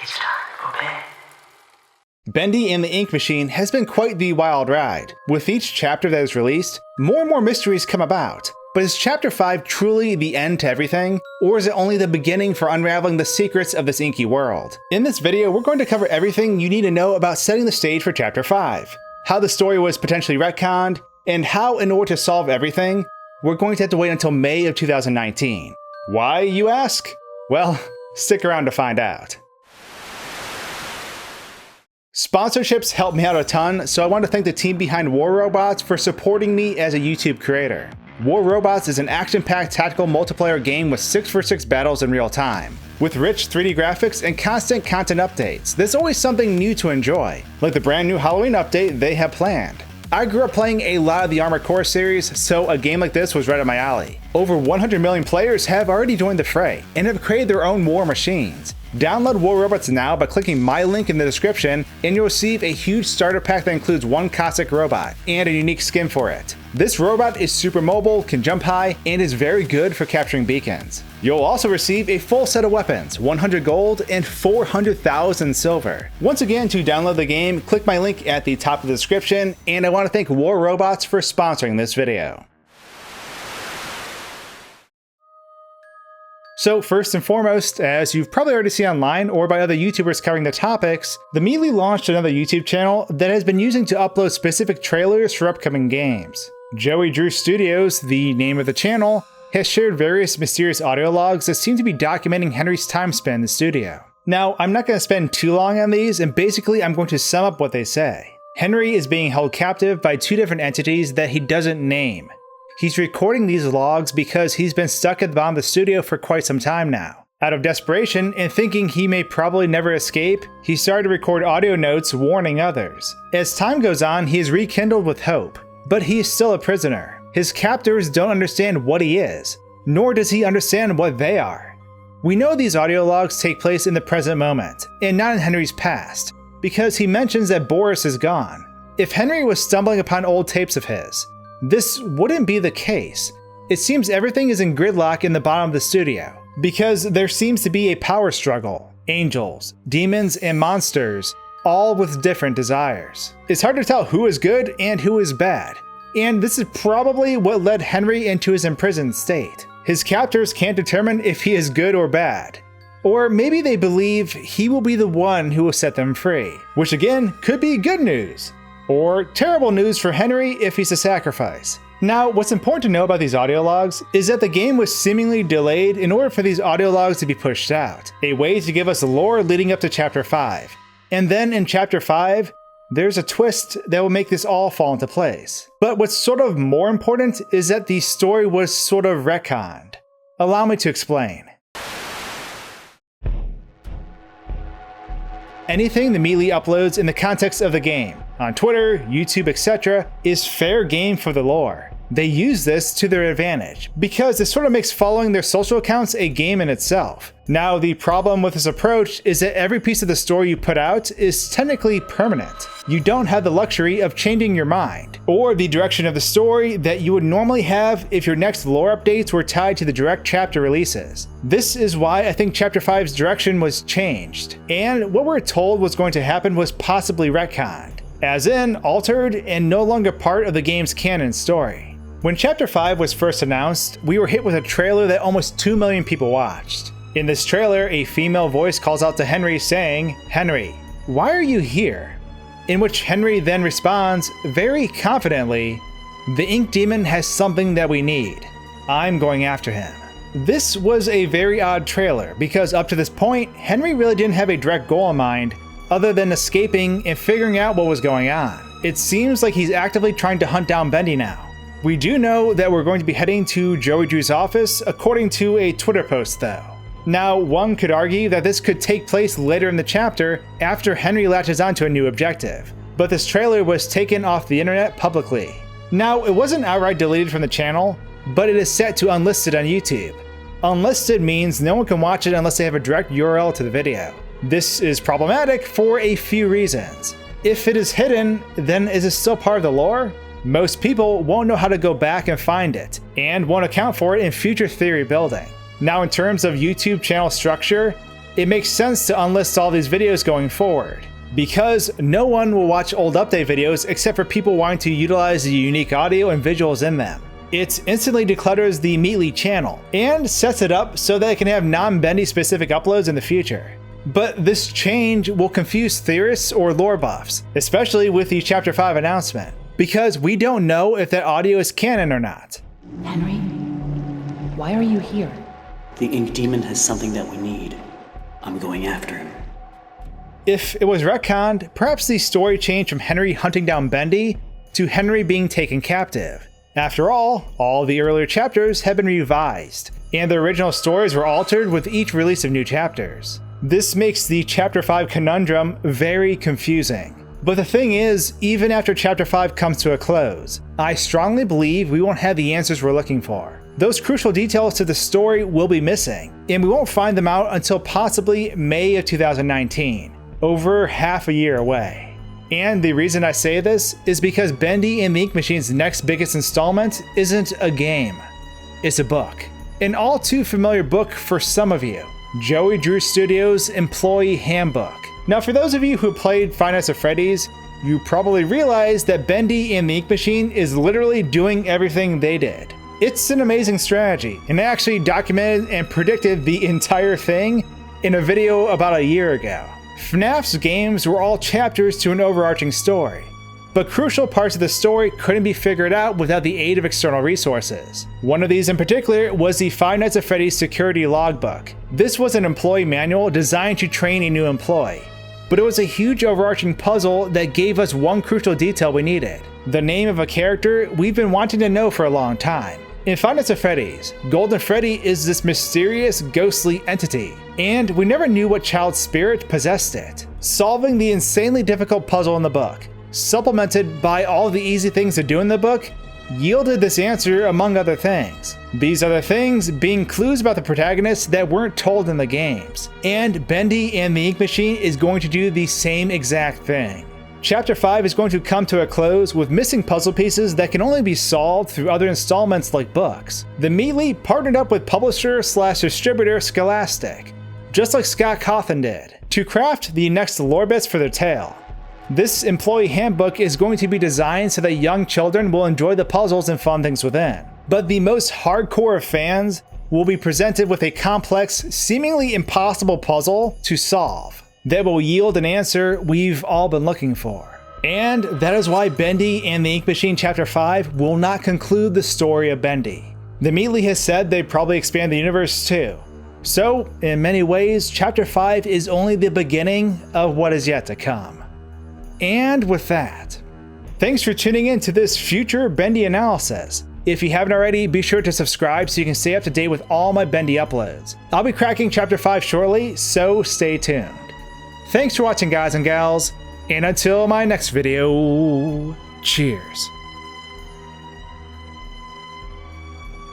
It's time, obey. Bendy and the Ink Machine has been quite the wild ride. With each chapter that is released, more and more mysteries come about. But is Chapter 5 truly the end to everything, or is it only the beginning for unraveling the secrets of this inky world? In this video, we're going to cover everything you need to know about setting the stage for Chapter 5, how the story was potentially retconned, and how, in order to solve everything, we're going to have to wait until May of 2019. Why, you ask? Well, stick around to find out. Sponsorships help me out a ton, so I want to thank the team behind War Robots for supporting me as a YouTube creator. War Robots is an action-packed tactical multiplayer game with 6v6 battles in real time. With rich 3D graphics and constant content updates, there's always something new to enjoy, like the brand new Halloween update they have planned. I grew up playing a lot of the Armored Core series, so a game like this was right up my alley. Over 100 million players have already joined the fray, and have created their own war machines. Download War Robots now by clicking my link in the description, and you'll receive a huge starter pack that includes one Cossack robot, and a unique skin for it. This robot is super mobile, can jump high, and is very good for capturing beacons. You'll also receive a full set of weapons, 100 gold and 400,000 silver. Once again, to download the game, click my link at the top of the description, and I want to thank War Robots for sponsoring this video. So first and foremost, as you've probably already seen online or by other YouTubers covering the topics, the Melee launched another YouTube channel that has been using to upload specific trailers for upcoming games. Joey Drew Studios, the name of the channel, has shared various mysterious audio logs that seem to be documenting Henry's time spent in the studio. Now, I'm not going to spend too long on these, and basically I'm going to sum up what they say. Henry is being held captive by two different entities that he doesn't name. He's recording these logs because he's been stuck at the bottom of the studio for quite some time now. Out of desperation and thinking he may probably never escape, he started to record audio notes warning others. As time goes on, he is rekindled with hope, but he is still a prisoner. His captors don't understand what he is, nor does he understand what they are. We know these audio logs take place in the present moment, and not in Henry's past, because he mentions that Boris is gone. If Henry was stumbling upon old tapes of his, this wouldn't be the case. It seems everything is in gridlock in the bottom of the studio, because there seems to be a power struggle. Angels, demons, and monsters, all with different desires. It's hard to tell who is good and who is bad, and this is probably what led Henry into his imprisoned state. His captors can't determine if he is good or bad. Or maybe they believe he will be the one who will set them free, which again could be good news. Or terrible news for Henry if he's a sacrifice. Now, what's important to know about these audio logs is that the game was seemingly delayed in order for these audio logs to be pushed out, a way to give us lore leading up to Chapter 5. And then in Chapter 5, there's a twist that will make this all fall into place. But what's sort of more important is that the story was sort of retconned. Allow me to explain. Anything the Melee uploads in the context of the game, on Twitter, YouTube, etc., is fair game for the lore. They use this to their advantage, because it sort of makes following their social accounts a game in itself. Now, the problem with this approach is that every piece of the story you put out is technically permanent. You don't have the luxury of changing your mind, or the direction of the story that you would normally have if your next lore updates were tied to the direct chapter releases. This is why I think Chapter 5's direction was changed, and what we're told was going to happen was possibly retconned, as in altered and no longer part of the game's canon story. When Chapter 5 was first announced, we were hit with a trailer that almost 2 million people watched. In this trailer, a female voice calls out to Henry saying, "Henry, why are you here?" In which Henry then responds, very confidently, "The Ink Demon has something that we need. I'm going after him." This was a very odd trailer, because up to this point, Henry really didn't have a direct goal in mind, other than escaping and figuring out what was going on. It seems like he's actively trying to hunt down Bendy now. We do know that we're going to be heading to Joey Drew's office, according to a Twitter post though. Now, one could argue that this could take place later in the chapter after Henry latches onto a new objective, but this trailer was taken off the internet publicly. Now, it wasn't outright deleted from the channel, but it is set to unlisted on YouTube. Unlisted means no one can watch it unless they have a direct URL to the video. This is problematic for a few reasons. If it is hidden, then is it still part of the lore? Most people won't know how to go back and find it, and won't account for it in future theory building. Now, in terms of YouTube channel structure, it makes sense to unlist all these videos going forward, because no one will watch old update videos except for people wanting to utilize the unique audio and visuals in them. It instantly declutters the Meatly channel, and sets it up so that it can have non-Bendy specific uploads in the future. But this change will confuse theorists or lore buffs, especially with the Chapter 5 announcement, because we don't know if that audio is canon or not. Henry, why are you here? The Ink Demon has something that we need. I'm going after him. If it was retconned, perhaps the story changed from Henry hunting down Bendy to Henry being taken captive. After all the earlier chapters have been revised, and the original stories were altered with each release of new chapters. This makes the Chapter 5 conundrum very confusing. But the thing is, even after Chapter 5 comes to a close, I strongly believe we won't have the answers we're looking for. Those crucial details to the story will be missing, and we won't find them out until possibly May of 2019, over half a year away. And the reason I say this is because Bendy and the Ink Machine's next biggest installment isn't a game, it's a book. An all too familiar book for some of you, Joey Drew Studios' Employee Handbook. Now for those of you who played Five Nights at Freddy's, you probably realize that Bendy and the Ink Machine is literally doing everything they did. It's an amazing strategy, and I actually documented and predicted the entire thing in a video about a year ago. FNAF's games were all chapters to an overarching story, but crucial parts of the story couldn't be figured out without the aid of external resources. One of these in particular was the Five Nights at Freddy's Security Logbook. This was an employee manual designed to train a new employee, but it was a huge overarching puzzle that gave us one crucial detail we needed: the name of a character we've been wanting to know for a long time. In Five Nights at Freddy's, Golden Freddy is this mysterious, ghostly entity, and we never knew what child spirit possessed it. Solving the insanely difficult puzzle in the book, supplemented by all the easy things to do in the book, yielded this answer among other things. These other things being clues about the protagonists that weren't told in the games. And Bendy and the Ink Machine is going to do the same exact thing. Chapter 5 is going to come to a close with missing puzzle pieces that can only be solved through other installments like books. The Meatly partnered up with publisher/distributor Scholastic, just like Scott Cawthon did, to craft the next lore bits for their tale. This employee handbook is going to be designed so that young children will enjoy the puzzles and fun things within. But the most hardcore of fans will be presented with a complex, seemingly impossible puzzle to solve that will yield an answer we've all been looking for. And that is why Bendy and the Ink Machine Chapter 5 will not conclude the story of Bendy. The Meatly has said they'd probably expand the universe too. So, in many ways, Chapter 5 is only the beginning of what is yet to come. And with that, thanks for tuning in to this future Bendy analysis. If you haven't already, be sure to subscribe so you can stay up to date with all my Bendy uploads. I'll be cracking Chapter 5 shortly, so stay tuned. Thanks for watching, guys and gals, and until my next video, cheers.